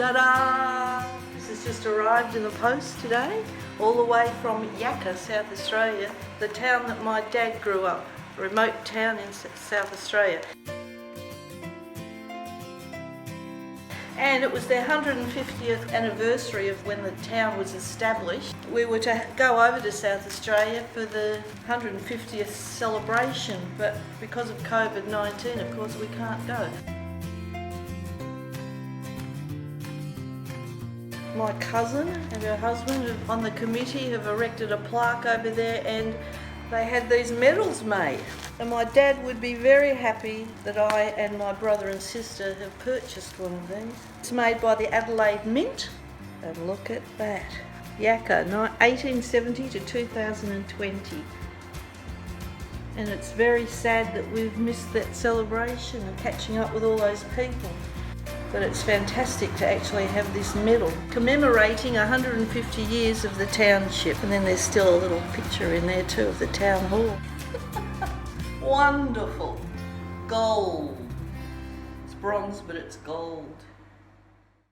Ta-da! This has just arrived in the post today, all the way from Yacka, South Australia, the town that my dad grew up, a remote town in South Australia. And it was their 150th anniversary of when the town was established. We were to go over to South Australia for the 150th celebration, but because of COVID-19, of course, we can't go. My cousin and her husband on the committee have erected a plaque over there, and they had these medals made. And my dad would be very happy that I and my brother and sister have purchased one of these. It's made by the Adelaide Mint, and look at that. Yacka, 1870 to 2020. And it's very sad that we've missed that celebration and catching up with all those people. But it's fantastic to actually have this medal commemorating 150 years of the township. And then there's still a little picture in there too of the town hall. Wonderful. Gold. It's bronze, but it's gold.